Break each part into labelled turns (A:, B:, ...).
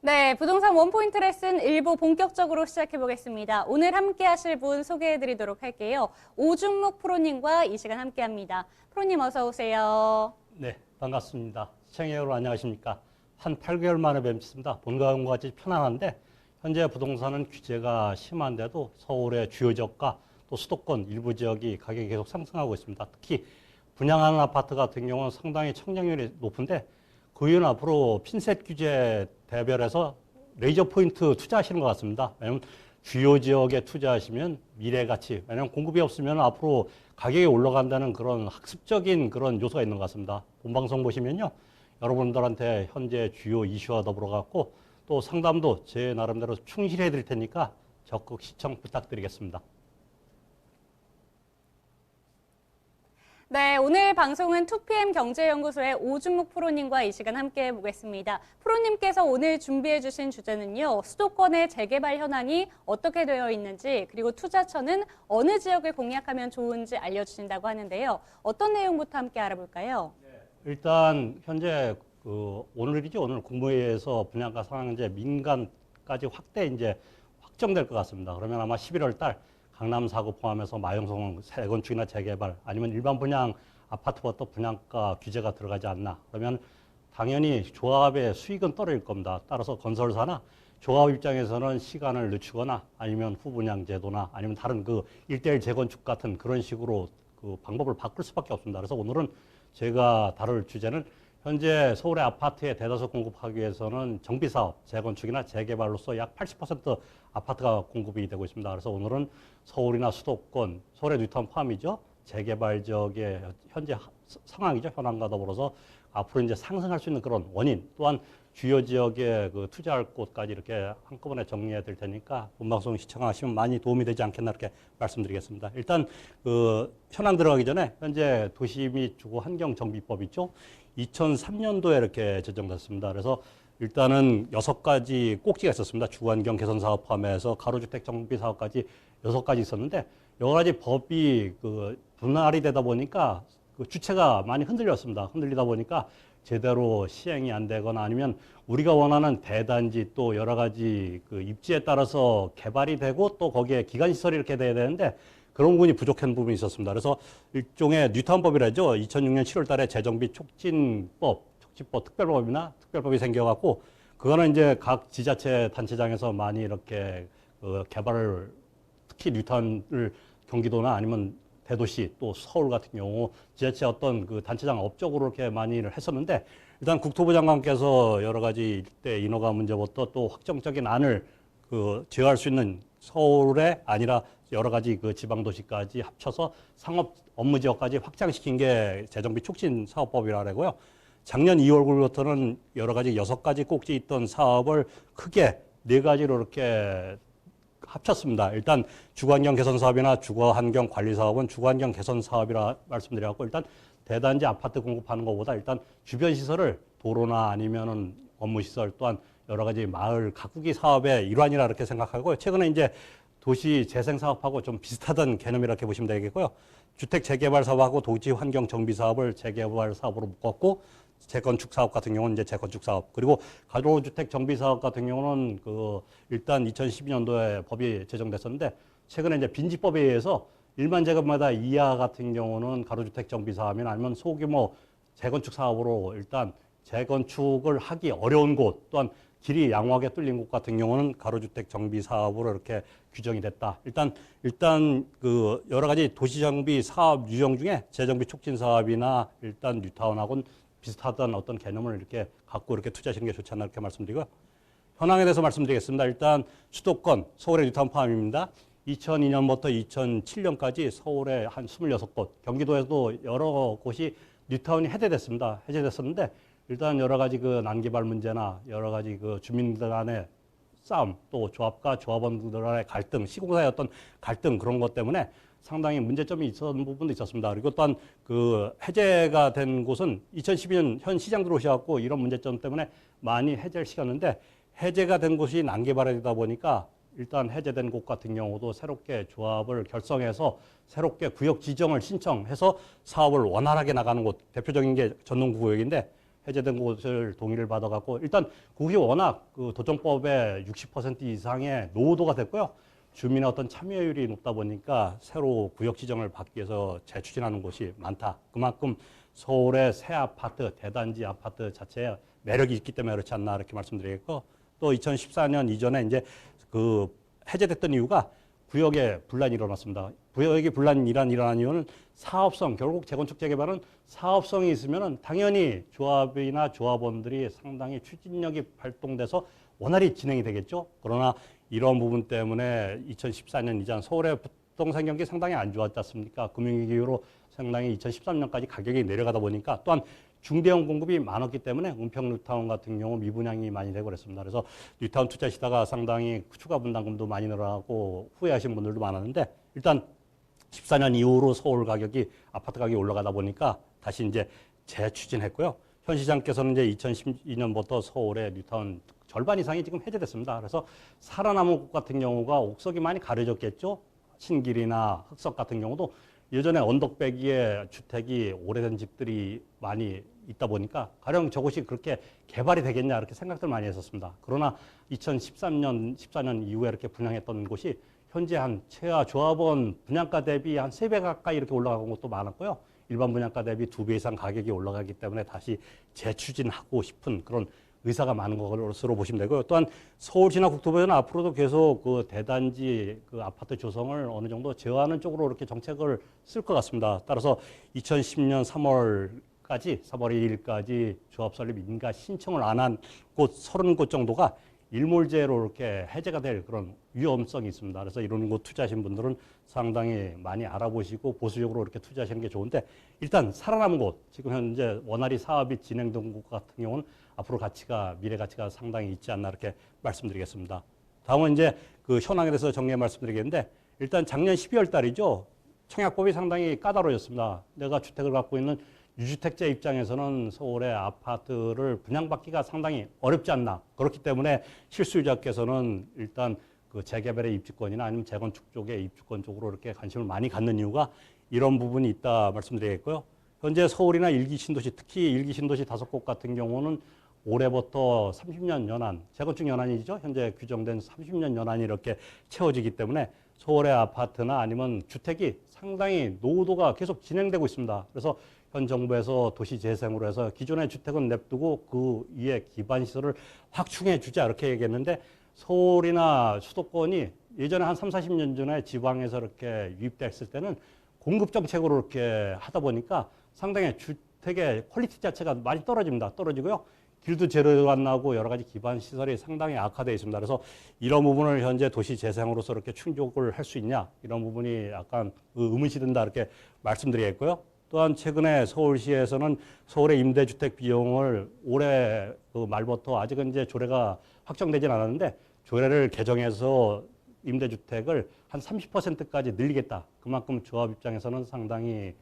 A: 네, 부동산 원포인트 레슨 일부 본격적으로 시작해 보겠습니다. 오늘 함께 하실 분 소개해 드리도록 할게요. 오중묵 프로님과 이 시간 함께 합니다. 프로님 어서 오세요.
B: 네, 반갑습니다. 시청자 여러분 안녕하십니까. 한 8개월 만에 뵙습니다. 본가과 같이 편안한데 현재 부동산은 규제가 심한데도 서울의 주요 지역과 또 수도권 일부 지역이 가격이 계속 상승하고 있습니다. 특히 분양하는 아파트 같은 경우는 상당히 청약률이 높은데 그 이유는 앞으로 핀셋 규제 대별해서 레이저 포인트 투자하시는 것 같습니다. 왜냐하면 주요 지역에 투자하시면 미래 가치, 왜냐하면 공급이 없으면 앞으로 가격이 올라간다는 그런 학습적인 그런 요소가 있는 것 같습니다. 본방송 보시면요. 여러분들한테 현재 주요 이슈와 더불어 갖고 또 상담도 제 나름대로 충실해 드릴 테니까 적극 시청 부탁드리겠습니다.
A: 네, 오늘 방송은 2PM 경제연구소의 오중묵 프로님과 이 시간 함께 해보겠습니다. 프로님께서 오늘 준비해 주신 주제는요. 수도권의 재개발 현황이 어떻게 되어 있는지 그리고 투자처는 어느 지역을 공략하면 좋은지 알려주신다고 하는데요. 어떤 내용부터 함께 알아볼까요?
B: 일단 현재 오늘이죠. 오늘 국무회의에서 분양가 상한제 민간까지 확정될 것 같습니다. 그러면 아마 11월 달 강남 4구 포함해서 마영성 재건축이나 재개발 아니면 일반 분양 아파트부터 분양가 규제가 들어가지 않나. 그러면 당연히 조합의 수익은 떨어질 겁니다. 따라서 건설사나 조합 입장에서는 시간을 늦추거나 아니면 후분양 제도나 아니면 다른 그 1:1 재건축 같은 그런 식으로 그 방법을 바꿀 수밖에 없습니다. 그래서 오늘은 제가 다룰 주제는 현재 서울의 아파트에 대다수 공급하기 위해서는 정비사업, 재건축이나 재개발로서 약 80% 아파트가 공급이 되고 있습니다. 그래서 오늘은 서울이나 수도권, 서울의 뉴타운 포함이죠. 재개발 지역의 현재 상황이죠. 현황과 더불어서 앞으로 이제 상승할 수 있는 그런 원인, 또한 주요 지역에 그 투자할 곳까지 이렇게 한꺼번에 정리해 드릴 테니까 본방송 시청하시면 많이 도움이 되지 않겠나 이렇게 말씀드리겠습니다. 일단 그 현황 들어가기 전에 현재 도시 및 주거 환경 정비법 있죠. 2003년도에 이렇게 제정됐습니다. 그래서 일단은 6가지 꼭지가 있었습니다. 주거환경 개선 사업 포함해서 가로주택 정비 사업까지 6가지 있었는데 여러 가지 법이 그 분할이 되다 보니까 그 주체가 많이 흔들렸습니다. 흔들리다 보니까 제대로 시행이 안 되거나 아니면 우리가 원하는 대단지 또 여러 가지 그 입지에 따라서 개발이 되고 또 거기에 기간시설이 이렇게 돼야 되는데 그런 부분이 부족한 부분이 있었습니다. 그래서 일종의 뉴타운법이라죠. 2006년 7월 달에 재정비 촉진법 특별법이 생겨갖고 그거는 이제 각 지자체 단체장에서 많이 이렇게 그 개발을 특히 뉴타운을 경기도나 아니면 대도시 또 서울 같은 경우 지자체 어떤 그 단체장 업적으로 이렇게 많이 했었는데 일단 국토부 장관께서 여러 가지 일대 인허가 문제부터 또 확정적인 안을 그 제어할 수 있는 서울에 아니라 여러 가지 그 지방 도시까지 합쳐서 상업 업무 지역까지 확장시킨 게 재정비 촉진 사업법이라고 하고요. 작년 2월부터는 여러 가지 6가지 꼭지 있던 사업을 크게 4가지로 이렇게 합쳤습니다. 일단 주거환경 개선 사업이나 주거환경 관리 사업은 주거환경 개선 사업이라 말씀드렸고 일단 대단지 아파트 공급하는 것보다 일단 주변 시설을 도로나 아니면은 업무시설 또한 여러 가지 마을 가꾸기 사업의 일환이라 이렇게 생각하고 최근에 이제 도시 재생 사업하고 좀 비슷하던 개념이라고 보시면 되겠고요. 주택 재개발 사업하고 도시 환경 정비 사업을 재개발 사업으로 묶었고 재건축 사업 같은 경우는 이제 재건축 사업 그리고 가로주택 정비 사업 같은 경우는 그 일단 2012년도에 법이 제정됐었는데 최근에 이제 빈지법에 의해서 1만 제곱미터 이하 같은 경우는 가로주택 정비 사업이나 아니면 소규모 재건축 사업으로 일단 재건축을 하기 어려운 곳 또한 길이 양호하게 뚫린 곳 같은 경우는 가로주택 정비 사업으로 이렇게 규정이 됐다. 일단 그 여러 가지 도시 정비 사업 유형 중에 재정비 촉진 사업이나 일단 뉴타운하고는 비슷하던 어떤 개념을 이렇게 갖고 이렇게 투자하시는 게 좋지 않나 이렇게 말씀드리고요. 현황에 대해서 말씀드리겠습니다. 일단 수도권, 서울의 뉴타운 포함입니다. 2002년부터 2007년까지 서울에 한 26곳, 경기도에도 여러 곳이 뉴타운이 해제됐었는데 일단 여러 가지 그 난개발 문제나 여러 가지 그 주민들 간의 싸움, 또 조합과 조합원들 간의 갈등, 시공사의 어떤 갈등 그런 것 때문에 상당히 문제점이 있었던 부분도 있었습니다. 그리고 또한 그 해제가 된 곳은 2012년 현 시장 들어오셔갖고 이런 문제점 때문에 많이 해제를 시켰는데 해제가 된 곳이 난개발이 되다 보니까 일단 해제된 곳 같은 경우도 새롭게 조합을 결성해서 새롭게 구역 지정을 신청해서 사업을 원활하게 나가는 곳 대표적인 게 전농구구역인데 해제된 곳을 동의를 받아갖고 일단 그곳이 워낙 그 도정법의 60% 이상의 노후도가 됐고요. 주민의 어떤 참여율이 높다 보니까 새로 구역 지정을 받기 위해서 재추진하는 곳이 많다. 그만큼 서울의 새 아파트, 대단지 아파트 자체에 매력이 있기 때문에 그렇지 않나 이렇게 말씀드리겠고, 또 2014년 이전에 이제 그 해제됐던 이유가 구역에 분란이 일어났습니다. 구역에 분란이 일어난 이유는 사업성, 결국 재건축 재개발은 사업성이 있으면 당연히 조합이나 조합원들이 상당히 추진력이 발동돼서 원활히 진행이 되겠죠. 그러나 이런 부분 때문에 2014년 이전 서울의 부동산 경기 상당히 안 좋았지 않습니까? 금융위기 이후로 상당히 2013년까지 가격이 내려가다 보니까 또한 중대형 공급이 많았기 때문에 은평 뉴타운 같은 경우 미분양이 많이 되고 그랬습니다. 그래서 뉴타운 투자시다가 상당히 추가 분담금도 많이 늘어나고 후회하신 분들도 많았는데 일단 14년 이후로 서울 가격이 아파트 가격이 올라가다 보니까 다시 이제 재추진했고요. 현 시장께서는 이제 2012년부터 서울의 뉴타운 절반 이상이 지금 해제됐습니다. 그래서 살아남은 곳 같은 경우가 옥석이 많이 가려졌겠죠. 신길이나 흑석 같은 경우도 예전에 언덕배기에 주택이 오래된 집들이 많이 있다 보니까 가령 저곳이 그렇게 개발이 되겠냐 이렇게 생각들 많이 했었습니다. 그러나 2013년, 14년 이후에 이렇게 분양했던 곳이 현재 한 최하 조합원 분양가 대비 한 3배 가까이 이렇게 올라간 것도 많았고요. 일반 분양가 대비 2배 이상 가격이 올라가기 때문에 다시 재추진하고 싶은 그런 의사가 많은 것으로 보시면 되고요. 또한 서울시나 국토부는 앞으로도 계속 그 대단지 그 아파트 조성을 어느 정도 제어하는 쪽으로 이렇게 정책을 쓸 것 같습니다. 따라서 2010년 3월까지 3월 2일까지 조합 설립 인가 신청을 안 한 곳 30곳 정도가 일몰제로 이렇게 해제가 될 그런 위험성이 있습니다. 그래서 이런 곳 투자하신 분들은 상당히 많이 알아보시고 보수적으로 이렇게 투자하시는 게 좋은데 일단 살아남은 곳, 지금 현재 원활히 사업이 진행된 곳 같은 경우는 앞으로 가치가, 미래 가치가 상당히 있지 않나 이렇게 말씀드리겠습니다. 다음은 이제 그 현황에 대해서 정리해 말씀드리겠는데 일단 작년 12월 달이죠. 청약법이 상당히 까다로웠습니다. 내가 주택을 갖고 있는 유주택자 입장에서는 서울의 아파트를 분양받기가 상당히 어렵지 않나. 그렇기 때문에 실수요자께서는 일단 그 재개발의 입주권이나 아니면 재건축 쪽의 입주권 쪽으로 이렇게 관심을 많이 갖는 이유가 이런 부분이 있다 말씀드리겠고요. 현재 서울이나 일기 신도시, 특히 일기 신도시 5곳 같은 경우는 올해부터 30년 연한, 재건축 연한이죠. 현재 규정된 30년 연한이 이렇게 채워지기 때문에 서울의 아파트나 아니면 주택이 상당히 노후도가 계속 진행되고 있습니다. 그래서 현 정부에서 도시재생으로 해서 기존의 주택은 냅두고 그 위에 기반시설을 확충해 주자 이렇게 얘기했는데 서울이나 수도권이 예전에 한 3, 40년 전에 지방에서 이렇게 유입됐을 때는 공급 정책으로 이렇게 하다 보니까 상당히 주택의 퀄리티 자체가 많이 떨어집니다. 떨어지고요. 길도 제대로 안 나오고 여러 가지 기반 시설이 상당히 악화되어 있습니다. 그래서 이런 부분을 현재 도시 재생으로서 이렇게 충족을 할 수 있냐 이런 부분이 약간 의문시 든다 이렇게 말씀드리겠고요. 또한 최근에 서울시에서는 서울의 임대주택 비용을 올해 그 말부터 아직은 이제 조례가 확정되진 않았는데 조례를 개정해서 임대주택을 한 30%까지 늘리겠다. 그만큼 조합 입장에서는 상당히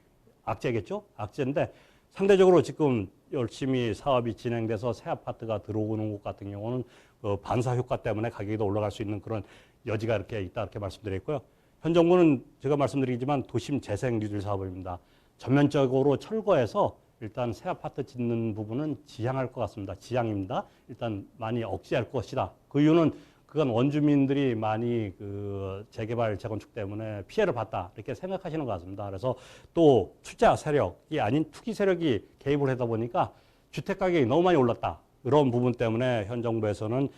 B: 악재겠죠? 악재인데 상대적으로 지금 열심히 사업이 진행돼서 새 아파트가 들어오는 곳 같은 경우는 그 반사 효과 때문에 가격이 더 올라갈 수 있는 그런 여지가 이렇게 있다 이렇게 말씀드렸고요. 현 정부는 제가 말씀드리지만 도심 재생 뉴딜 사업입니다. 전면적으로 철거해서 일단 새 아파트 짓는 부분은 지양할 것 같습니다. 지양입니다. 일단 많이 억제할 것이다. 그 이유는 그건 원주민들이 많이 그 재개발, 재건축 때문에 피해를 봤다. 이렇게 생각하시는 것 같습니다. 그래서 또 투자 세력이 아닌 투기 세력이 개입을 하다 보니까 주택 가격이 너무 많이 올랐다. 그런 부분 때문에 현 정부에서는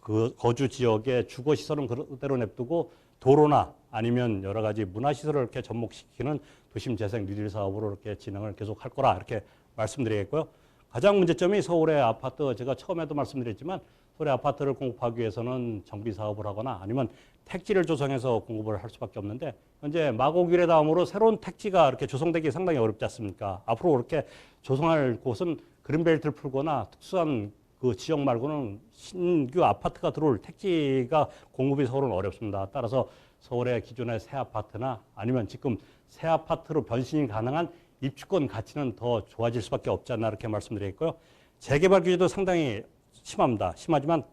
B: 그 거주 지역의 주거 시설은 그대로 냅두고 도로나 아니면 여러 가지 문화시설을 이렇게 접목시키는 도심 재생 뉴딜 사업으로 이렇게 진행을 계속 할 거라 이렇게 말씀드리겠고요. 가장 문제점이 서울의 아파트, 제가 처음에도 말씀드렸지만 서울의 아파트를 공급하기 위해서는 정비 사업을 하거나 아니면 택지를 조성해서 공급을 할 수밖에 없는데 현재 마곡일의 다음으로 새로운 택지가 이렇게 조성되기 상당히 어렵지 않습니까? 앞으로 이렇게 조성할 곳은 그린벨트를 풀거나 특수한 그 지역 말고는 신규 아파트가 들어올 택지가 공급이 서울은 어렵습니다. 따라서 서울의 기존의 새 아파트나 아니면 지금 새 아파트로 변신이 가능한 입주권 가치는 더 좋아질 수밖에 없지 않나 이렇게 말씀드리겠고요. 재개발 규제도 상당히 심합니다. 심하지만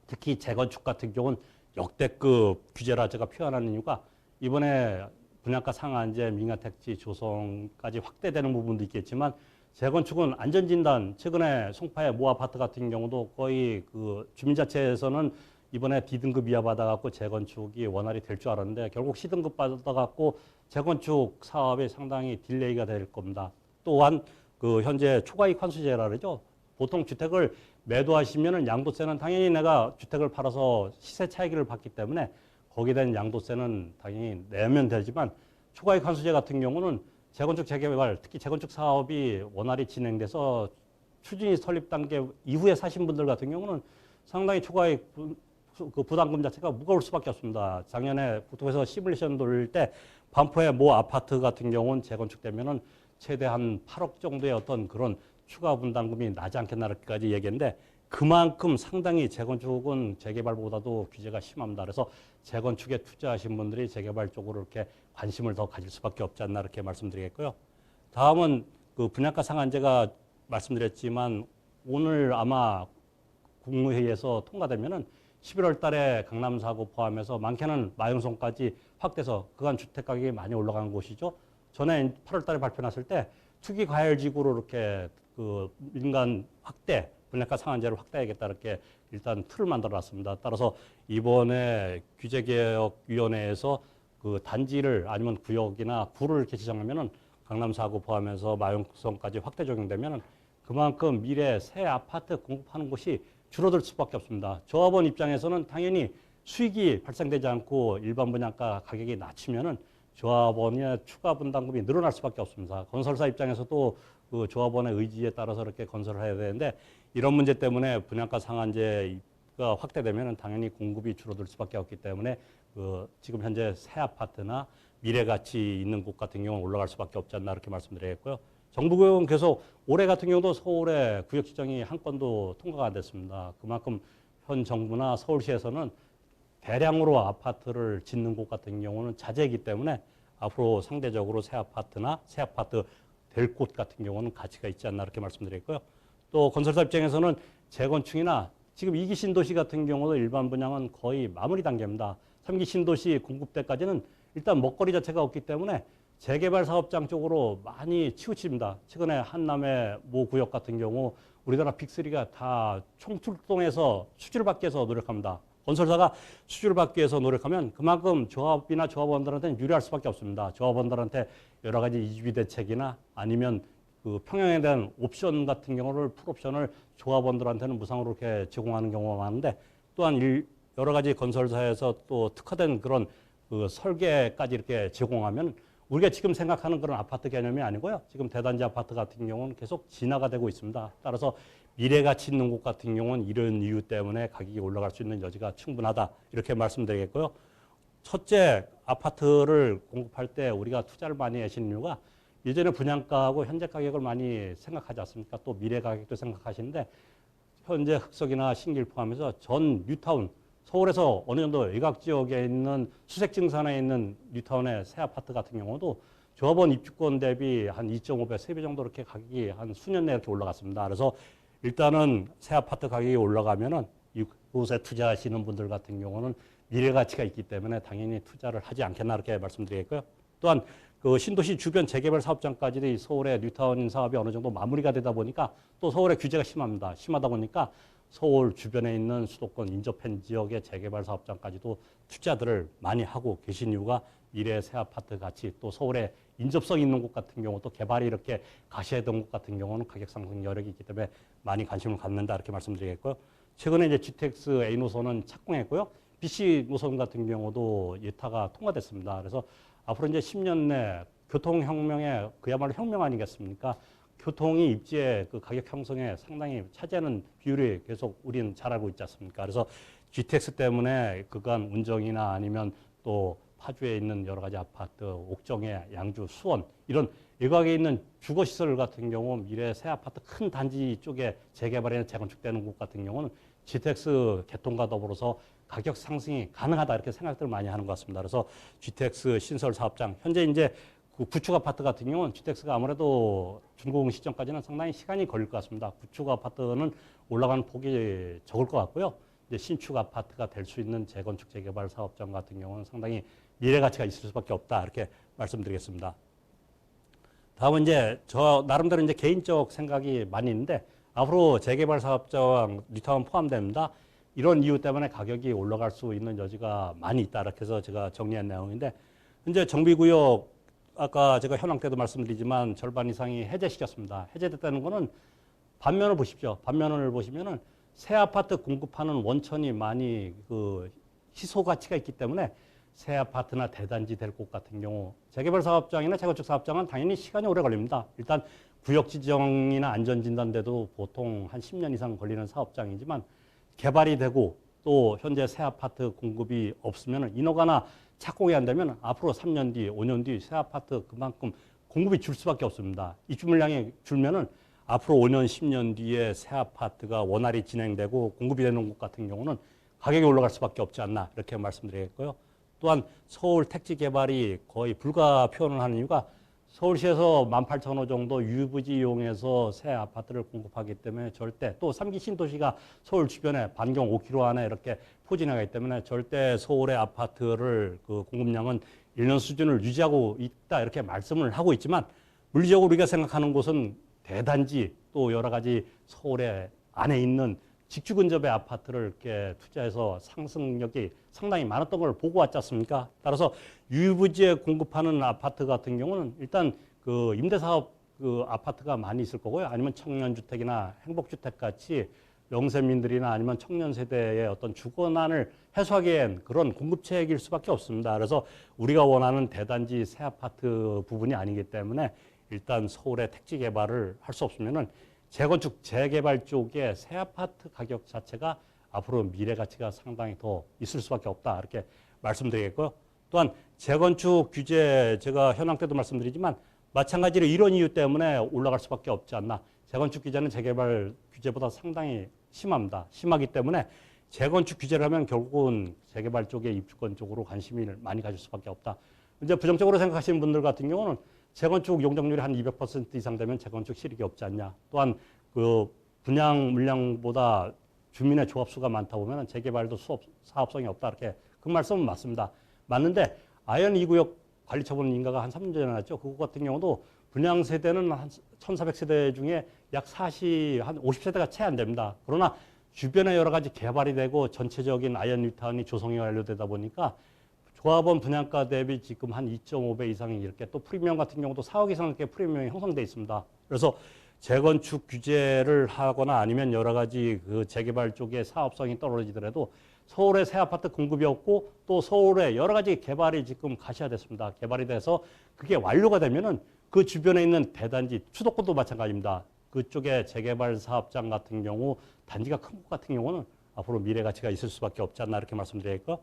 B: 특히 재건축 같은 경우는 역대급 규제라 제가 표현하는 이유가 이번에 분양가 상한제, 민간택지 조성까지 확대되는 부분도 있겠지만 재건축은 안전진단, 최근에 송파의 모 아파트 같은 경우도 거의 그 주민자체에서는 이번에 D등급 이하 받아갖고 재건축이 원활히 될 줄 알았는데 결국 C등급 받아갖고 재건축 사업이 상당히 딜레이가 될 겁니다. 또한 그 현재 초과이익 환수제라 그러죠. 보통 주택을 매도하시면은 양도세는 당연히 내가 주택을 팔아서 시세 차익을 받기 때문에 거기에 대한 양도세는 당연히 내면 되지만 초과이익 환수제 같은 경우는 재건축 재개발, 특히 재건축 사업이 원활히 진행돼서 추진이 설립 단계 이후에 사신 분들 같은 경우는 상당히 초과이익 그 부담금 자체가 무거울 수밖에 없습니다. 작년에 국토부에서 시뮬레이션 돌릴 때 반포의 모 아파트 같은 경우는 재건축되면은 최대 한 8억 정도의 어떤 그런 추가 분담금이 나지 않겠나 이렇게까지 얘기했는데 그만큼 상당히 재건축은 재개발보다도 규제가 심합니다. 그래서 재건축에 투자하신 분들이 재개발 쪽으로 이렇게 관심을 더 가질 수밖에 없지 않나 이렇게 말씀드리겠고요. 다음은 그 분양가 상한제가 말씀드렸지만 오늘 아마 국무회의에서 통과되면은 11월 달에 강남 4구 포함해서 많게는 마영송까지 확대해서 그간 주택 가격이 많이 올라간 곳이죠. 전에 8월 달에 발표났을 때 투기 과열지구로 이렇게 그 민간 확대, 분양가 상한제를 확대하겠다 이렇게 일단 틀을 만들어 놨습니다. 따라서 이번에 규제개혁위원회에서 그 단지를 아니면 구역이나 구를 이렇게 지정하면은 강남 4구 포함해서 마영송까지 확대 적용되면은 그만큼 미래 새 아파트 공급하는 곳이 줄어들 수밖에 없습니다. 조합원 입장에서는 당연히 수익이 발생되지 않고 일반 분양가 가격이 낮추면은 조합원의 추가 분담금이 늘어날 수밖에 없습니다. 건설사 입장에서도 그 조합원의 의지에 따라서 이렇게 건설을 해야 되는데 이런 문제 때문에 분양가 상한제가 확대되면은 당연히 공급이 줄어들 수밖에 없기 때문에 그 지금 현재 새 아파트나 미래 가치 있는 곳 같은 경우는 올라갈 수밖에 없지 않나 이렇게 말씀드리겠고요. 정부 구역은 계속 올해 같은 경우도 서울의 구역 지정이 한 건도 통과가 안 됐습니다. 그만큼 현 정부나 서울시에서는 대량으로 아파트를 짓는 곳 같은 경우는 자제이기 때문에 앞으로 상대적으로 새 아파트나 새 아파트 될 곳 같은 경우는 가치가 있지 않나 이렇게 말씀드렸고요. 또 건설사 입장에서는 재건축이나 지금 2기 신도시 같은 경우도 일반 분양은 거의 마무리 단계입니다. 3기 신도시 공급 때까지는 일단 먹거리 자체가 없기 때문에 재개발 사업장 쪽으로 많이 치우칩니다. 최근에 한남의 모 구역 같은 경우 우리나라 빅3가 다 총출동해서 수주를 받기 위해서 노력합니다. 건설사가 수주를 받기 위해서 노력하면 그만큼 조합이나 조합원들한테는 유리할 수밖에 없습니다. 조합원들한테 여러 가지 이주비 대책이나 아니면 그 평형에 대한 옵션 같은 경우를 풀옵션을 조합원들한테는 무상으로 이렇게 제공하는 경우가 많은데 또한 여러 가지 건설사에서 또 특화된 그런 그 설계까지 이렇게 제공하면 우리가 지금 생각하는 그런 아파트 개념이 아니고요. 지금 대단지 아파트 같은 경우는 계속 진화가 되고 있습니다. 따라서 미래 가치 있는 곳 같은 경우는 이런 이유 때문에 가격이 올라갈 수 있는 여지가 충분하다. 이렇게 말씀드리겠고요. 첫째, 아파트를 공급할 때 우리가 투자를 많이 하시는 이유가 예전에 분양가하고 현재 가격을 많이 생각하지 않습니까? 또 미래 가격도 생각하시는데 현재 흑석이나 신길 포함해서 전 뉴타운, 서울에서 어느 정도 외곽 지역에 있는 수색증산에 있는 뉴타운의 새 아파트 같은 경우도 조합원 입주권 대비 한 2.5배, 3배 정도 이렇게 가격이 한 수년 내에 이렇게 올라갔습니다. 그래서 일단은 새 아파트 가격이 올라가면은 이곳에 투자하시는 분들 같은 경우는 미래 가치가 있기 때문에 당연히 투자를 하지 않겠나 이렇게 말씀드리겠고요. 또한 그 신도시 주변 재개발 사업장까지 서울의 뉴타운 사업이 어느 정도 마무리가 되다 보니까 또 서울의 규제가 심합니다. 심하다 보니까 서울 주변에 있는 수도권 인접한 지역의 재개발 사업장까지도 투자들을 많이 하고 계신 이유가 미래 새 아파트 가치 또 서울에 인접성 있는 곳 같은 경우 또 개발이 이렇게 가시화된 곳 같은 경우는 가격 상승 여력이 있기 때문에 많이 관심을 갖는다 이렇게 말씀드리겠고요. 최근에 이제 GTX A 노선은 착공했고요. BC 노선 같은 경우도 예타가 통과됐습니다. 그래서 앞으로 이제 10년 내 교통혁명의 그야말로 혁명 아니겠습니까? 교통이 입지의 그 가격 형성에 상당히 차지하는 비율이 계속 우리는 잘 알고 있지 않습니까? 그래서 GTX 때문에 그간 운정이나 아니면 또 파주에 있는 여러 가지 아파트, 옥정에, 양주, 수원 이런 외곽에 있는 주거시설 같은 경우 미래 새 아파트 큰 단지 쪽에 재개발이나 재건축되는 곳 같은 경우는 GTX 개통과 더불어서 가격 상승이 가능하다 이렇게 생각들을 많이 하는 것 같습니다. 그래서 GTX 신설 사업장 현재 이제 그 구축 아파트 같은 경우는 GTX가 아무래도 준공 시점까지는 상당히 시간이 걸릴 것 같습니다. 구축 아파트는 올라가는 폭이 적을 것 같고요. 이제 신축 아파트가 될 수 있는 재건축 재개발 사업장 같은 경우는 상당히 미래 가치가 있을 수밖에 없다 이렇게 말씀드리겠습니다. 다음은 이제 저 나름대로 이제 개인적 생각이 많이 있는데 앞으로 재개발 사업자와 뉴타운 포함됩니다. 이런 이유 때문에 가격이 올라갈 수 있는 여지가 많이 있다. 이렇게 해서 제가 정리한 내용인데 현재 정비구역 아까 제가 현황 때도 말씀드리지만 절반 이상이 해제시켰습니다. 해제됐다는 거는 반면을 보십시오. 반면을 보시면은 새 아파트 공급하는 원천이 많이 그 희소 가치가 있기 때문에 새 아파트나 대단지 될 곳 같은 경우 재개발 사업장이나 재건축 사업장은 당연히 시간이 오래 걸립니다. 일단 구역 지정이나 안전 진단대도 보통 한 10년 이상 걸리는 사업장이지만 개발이 되고 또 현재 새 아파트 공급이 없으면 인허가나 착공이 안 되면 앞으로 3년 뒤, 5년 뒤 새 아파트 그만큼 공급이 줄 수밖에 없습니다. 입주 물량이 줄면은 앞으로 5년, 10년 뒤에 새 아파트가 원활히 진행되고 공급이 되는 곳 같은 경우는 가격이 올라갈 수밖에 없지 않나 이렇게 말씀드리겠고요. 또한 서울 택지 개발이 거의 불가 표현을 하는 이유가 서울시에서 18,000호 정도 유부지 이용해서 새 아파트를 공급하기 때문에 절대 또 3기 신도시가 서울 주변에 반경 5km 안에 이렇게 포진하기 때문에 절대 서울의 아파트를 그 공급량은 1년 수준을 유지하고 있다 이렇게 말씀을 하고 있지만 물리적으로 우리가 생각하는 곳은 대단지 또 여러 가지 서울의 안에 있는 직주 근접의 아파트를 이렇게 투자해서 상승력이 상당히 많았던 걸 보고 왔지 않습니까? 따라서 유부지에 공급하는 아파트 같은 경우는 일단 그 임대사업 그 아파트가 많이 있을 거고요. 아니면 청년주택이나 행복주택 같이 영세민들이나 아니면 청년 세대의 어떤 주거난을 해소하기엔 그런 공급체일 수밖에 없습니다. 그래서 우리가 원하는 대단지 새 아파트 부분이 아니기 때문에 일단 서울의 택지 개발을 할 수 없으면은 재건축, 재개발 쪽에 새 아파트 가격 자체가 앞으로 미래 가치가 상당히 더 있을 수밖에 없다. 이렇게 말씀드리겠고요. 또한 재건축 규제 제가 현황 때도 말씀드리지만 마찬가지로 이런 이유 때문에 올라갈 수밖에 없지 않나. 재건축 규제는 재개발 규제보다 상당히 심합니다. 심하기 때문에 재건축 규제를 하면 결국은 재개발 쪽에 입주권 쪽으로 관심이 많이 가질 수밖에 없다. 이제 부정적으로 생각하시는 분들 같은 경우는 재건축 용적률이 한 200% 이상 되면 재건축 실익이 없지 않냐. 또한 그 분양 물량보다 주민의 조합 수가 많다 보면 재개발도 사업성이 없다. 이렇게 그 말씀은 맞습니다. 맞는데 아현 2구역 관리처분 인가가 한 3년 전에 났죠. 그거 같은 경우도 분양 세대는 한 1,400세대 중에 약 한 50세대가 채 안 됩니다. 그러나 주변에 여러 가지 개발이 되고 전체적인 아현 뉴타운이 조성이 완료되다 보니까 조합원 분양가 대비 지금 한 2.5배 이상이 이렇게 또 프리미엄 같은 경우도 4억 이상 이렇게 프리미엄이 형성돼 있습니다. 그래서 재건축 규제를 하거나 아니면 여러 가지 그 재개발 쪽에 사업성이 떨어지더라도 서울에 새 아파트 공급이 없고 또 서울에 여러 가지 개발이 지금 가시화됐습니다. 개발이 돼서 그게 완료가 되면은 그 주변에 있는 대단지 수도권도 마찬가지입니다. 그쪽에 재개발 사업장 같은 경우 단지가 큰 곳 같은 경우는 앞으로 미래 가치가 있을 수밖에 없지 않나 이렇게 말씀드리겠고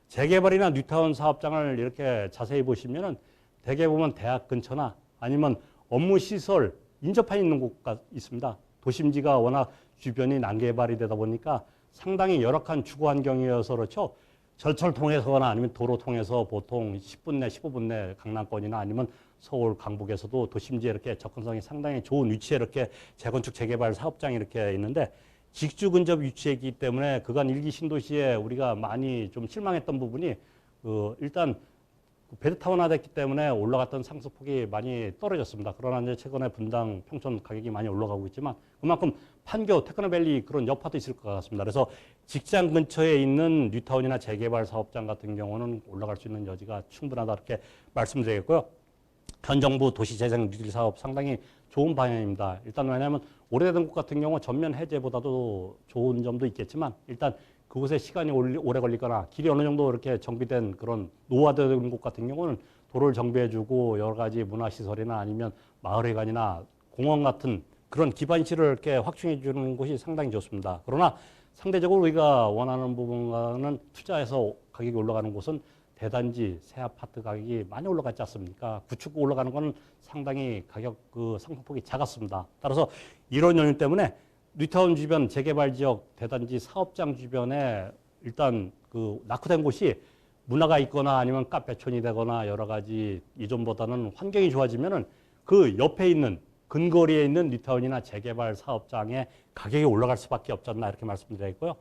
B: 재개발이나 뉴타운 사업장을 이렇게 자세히 보시면은 대개 보면 대학 근처나 아니면 업무 시설 인접해 있는 곳가 있습니다. 도심지가 워낙 주변이 난개발이 되다 보니까 상당히 열악한 주거 환경이어서 그렇죠. 절철 통해서거나 아니면 도로 통해서 보통 10분 내 15분 내 강남권이나 아니면 서울 강북에서도 도심지에 이렇게 접근성이 상당히 좋은 위치에 이렇게 재건축 재개발 사업장이 이렇게 있는데 직주 근접 위치에 있기 때문에 그간 일기 신도시에 우리가 많이 좀 실망했던 부분이 일단 베드타운화 됐기 때문에 올라갔던 상승폭이 많이 떨어졌습니다. 그러나 이제 최근에 분당 평촌 가격이 많이 올라가고 있지만 그만큼 판교, 테크노밸리 그런 여파도 있을 것 같습니다. 그래서 직장 근처에 있는 뉴타운이나 재개발 사업장 같은 경우는 올라갈 수 있는 여지가 충분하다 이렇게 말씀드리겠고요. 현 정부 도시재생 뉴딜 사업 상당히 좋은 방향입니다. 일단 왜냐하면 오래된 곳 같은 경우 전면 해제보다도 좋은 점도 있겠지만 일단 그곳에 시간이 오래 걸리거나 길이 어느 정도 이렇게 정비된 그런 노후화된 곳 같은 경우는 도로를 정비해주고 여러 가지 문화시설이나 아니면 마을회관이나 공원 같은 그런 기반시를 이렇게 확충해 주는 곳이 상당히 좋습니다. 그러나 상대적으로 우리가 원하는 부분과는 투자해서 가격이 올라가는 곳은 대단지 새 아파트 가격이 많이 올라갔지 않습니까? 구축 올라가는 거는 상당히 가격 그 상승폭이 작았습니다. 따라서 이런 요인 때문에 뉴타운 주변 재개발 지역 대단지 사업장 주변에 일단 그 낙후된 곳이 문화가 있거나 아니면 카페촌이 되거나 여러 가지 이전보다는 환경이 좋아지면은 그 옆에 있는 근거리에 있는 뉴타운이나 재개발 사업장의 가격이 올라갈 수밖에 없지 않나 이렇게 말씀드리고요.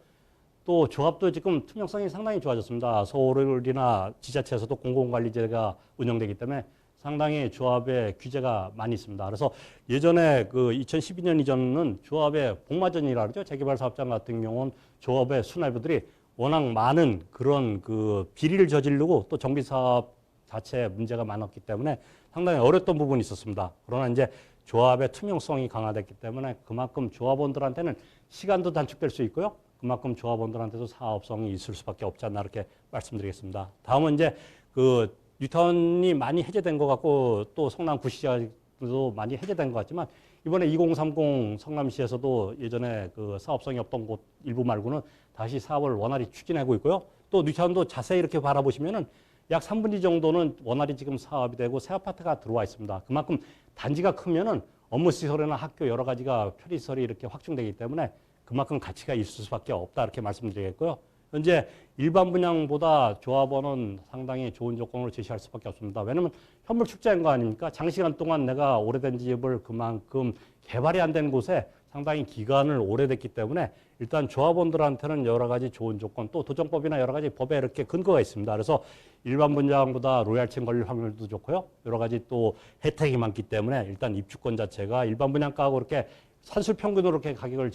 B: 또 조합도 지금 투명성이 상당히 좋아졌습니다. 서울이나 지자체에서도 공공관리제가 운영되기 때문에 상당히 조합에 규제가 많이 있습니다. 그래서 예전에 그 2012년 이전은 조합의 복마전이라 그러죠. 재개발 사업장 같은 경우는 조합의 수뇌부들이 워낙 많은 그런 그 비리를 저지르고 또 정비 사업 자체에 문제가 많았기 때문에 상당히 어려웠던 부분이 있었습니다. 그러나 이제 조합의 투명성이 강화됐기 때문에 그만큼 조합원들한테는 시간도 단축될 수 있고요. 그만큼 조합원들한테도 사업성이 있을 수밖에 없지 않나 이렇게 말씀드리겠습니다. 다음은 이제 그 뉴턴이 많이 해제된 것 같고 또 성남 구시장도 많이 해제된 것 같지만 이번에 2030 성남시에서도 예전에 그 사업성이 없던 곳 일부 말고는 다시 사업을 원활히 추진하고 있고요. 또 뉴턴도 자세히 이렇게 바라보시면은 약 3분의 2 정도는 원활히 지금 사업이 되고 새 아파트가 들어와 있습니다. 그만큼 단지가 크면은 업무 시설이나 학교 여러 가지가 편의시설이 이렇게 확충되기 때문에 그만큼 가치가 있을 수밖에 없다 이렇게 말씀드리겠고요. 현재 일반 분양보다 조합원은 상당히 좋은 조건을 제시할 수밖에 없습니다. 왜냐하면 현물 축제인 거 아닙니까? 장시간 동안 내가 오래된 집을 그만큼 개발이 안 된 곳에 상당히 기간을 오래됐기 때문에 일단 조합원들한테는 여러 가지 좋은 조건 또 도정법이나 여러 가지 법에 이렇게 근거가 있습니다. 그래서 일반 분양보다 로얄층 걸릴 확률도 좋고요. 여러 가지 또 혜택이 많기 때문에 일단 입주권 자체가 일반 분양가하고 이렇게 산술 평균으로 이렇게 가격을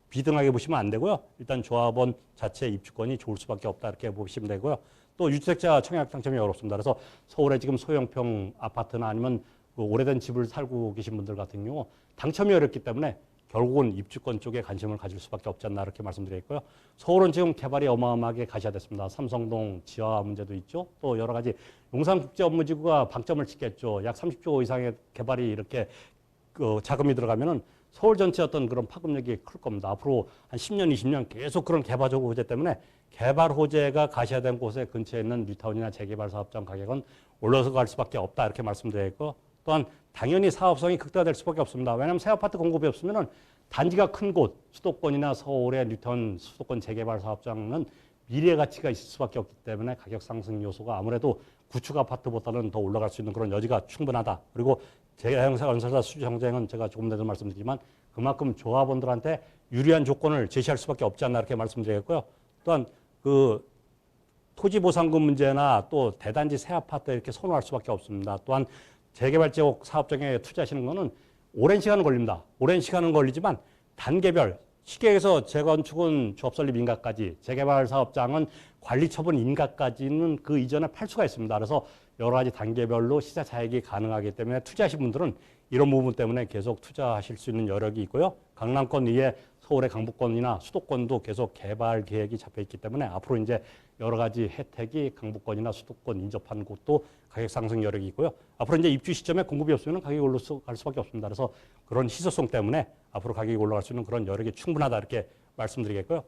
B: 비등하게 보시면 안 되고요. 일단 조합원 자체 입주권이 좋을 수밖에 없다 이렇게 보시면 되고요. 또 유주택자 청약 당첨이 어렵습니다. 그래서 서울에 지금 소형평 아파트나 아니면 그 오래된 집을 살고 계신 분들 같은 경우 당첨이 어렵기 때문에 결국은 입주권 쪽에 관심을 가질 수밖에 없지 않나 이렇게 말씀드리겠고요. 서울은 지금 개발이 어마어마하게 가시화됐습니다. 삼성동 지하 문제도 있죠. 또 여러 가지 용산국제업무지구가 방점을 찍겠죠. 약 30조 이상의 개발이 이렇게 그 자금이 들어가면은 서울 전체 어떤 그런 파급력이 클 겁니다. 앞으로 한 10년, 20년 계속 그런 개발적 호재 때문에 개발 호재가 가시화된 곳에 근처에 있는 뉴타운이나 재개발 사업장 가격은 올라서 갈 수밖에 없다 이렇게 말씀드리겠고 또한 당연히 사업성이 극대화될 수밖에 없습니다. 왜냐하면 새 아파트 공급이 없으면은 단지가 큰 곳, 수도권이나 서울의 뉴타운 수도권 재개발 사업장은 미래 가치가 있을 수밖에 없기 때문에 가격 상승 요소가 아무래도 구축 아파트보다는 더 올라갈 수 있는 그런 여지가 충분하다. 그리고 재형사 건설사 수주 경쟁은 제가 조금 전에도 말씀드리지만 그만큼 조합원들한테 유리한 조건을 제시할 수밖에 없지 않나 이렇게 말씀드리겠고요. 또한 그 토지 보상금 문제나 또 대단지 새 아파트 이렇게 선호할 수밖에 없습니다. 또한 재개발 지역 사업장에 투자하시는 거는 오랜 시간은 걸립니다. 오랜 시간은 걸리지만 단계별 시계에서 재건축은 조합 설립 인가까지 재개발 사업장은 관리 처분 인가까지는 그 이전에 팔 수가 있습니다. 그래서 여러 가지 단계별로 시세 차익이 가능하기 때문에 투자하신 분들은 이런 부분 때문에 계속 투자하실 수 있는 여력이 있고요. 강남권 위에 서울의 강북권이나 수도권도 계속 개발 계획이 잡혀 있기 때문에 앞으로 이제 여러 가지 혜택이 강북권이나 수도권 인접한 곳도 가격 상승 여력이 있고요. 앞으로 이제 입주 시점에 공급이 없으면 가격이 올라갈 수밖에 없습니다. 그래서 그런 희소성 때문에 앞으로 가격이 올라갈 수 있는 그런 여력이 충분하다 이렇게 말씀드리겠고요.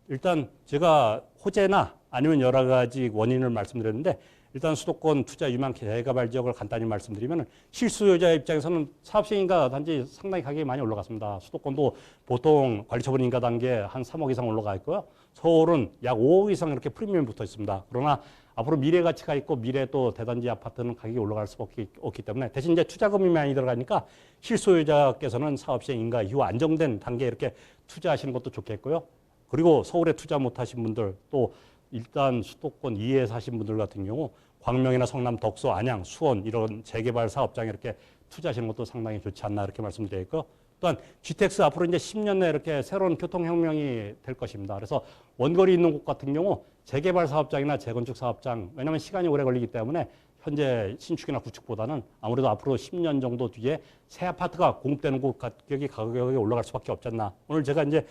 B: 일단 제가 호재나 아니면 여러 가지 원인을 말씀드렸는데 일단 수도권 투자 유망 재개발 지역을 간단히 말씀드리면 실수요자 입장에서는 사업시행인가 단지 상당히 가격이 많이 올라갔습니다. 수도권도 보통 관리처분 인가 단계 한 3억 이상 올라가 있고요. 서울은 약 5억 이상 이렇게 프리미엄이 붙어 있습니다. 그러나 앞으로 미래 가치가 있고 미래 또 대단지 아파트는 가격이 올라갈 수밖에 없기 때문에 대신 이제 투자금이 많이 들어가니까 실소유자께서는 사업시행 인가 이후 안정된 단계에 이렇게 투자하시는 것도 좋겠고요. 그리고 서울에 투자 못하신 분들 또 일단 수도권 이외에 사신 분들 같은 경우 광명이나 성남, 덕소, 안양, 수원 이런 재개발 사업장에 이렇게 투자하시는 것도 상당히 좋지 않나 이렇게 말씀드리겠고 또한 GTX 앞으로 이제 10년 내에 이렇게 새로운 교통혁명이 될 것입니다. 그래서 원거리 있는 곳 같은 경우 재개발 사업장이나 재건축 사업장 왜냐하면 시간이 오래 걸리기 때문에 현재 신축이나 구축보다는 아무래도 앞으로 10년 정도 뒤에 새 아파트가 공급되는 곳 가격이 올라갈 수밖에 없지 않나. 오늘 제가 이제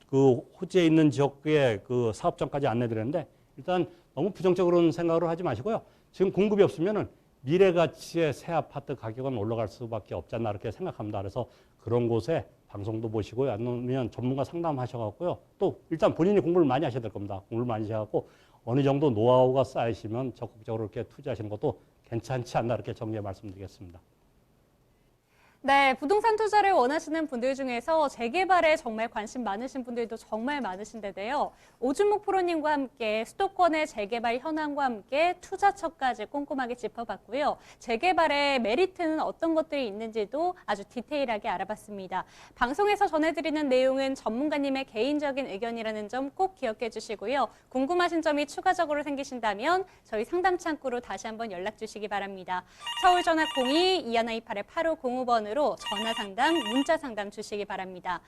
B: 그 호재에 있는 지역의 그 사업장까지 안내드렸는데 일단 너무 부정적으로는 생각을 하지 마시고요. 지금 공급이 없으면은 미래 가치의 새 아파트 가격은 올라갈 수밖에 없지 않나 이렇게 생각합니다. 그래서 그런 곳에 방송도 보시고요. 아니면 전문가 상담하셔갖고요. 또 일단 본인이 공부를 많이 하셔야 될 겁니다. 공부를 많이 하셔갖고 어느 정도 노하우가 쌓이시면 적극적으로 이렇게 투자하시는 것도 괜찮지 않나 이렇게 정리해 말씀드리겠습니다.
A: 네, 부동산 투자를 원하시는 분들 중에서 재개발에 정말 관심 많으신 분들도 정말 많으신데요. 오준목 프로님과 함께 수도권의 재개발 현황과 함께 투자처까지 꼼꼼하게 짚어봤고요. 재개발의 메리트는 어떤 것들이 있는지도 아주 디테일하게 알아봤습니다. 방송에서 전해드리는 내용은 전문가님의 개인적인 의견이라는 점 꼭 기억해 주시고요. 궁금하신 점이 추가적으로 생기신다면 저희 상담 창구로 다시 한번 연락 주시기 바랍니다. 서울 전화 02-2128-8505번으로 전화 상담, 문자 상담 주시기 바랍니다.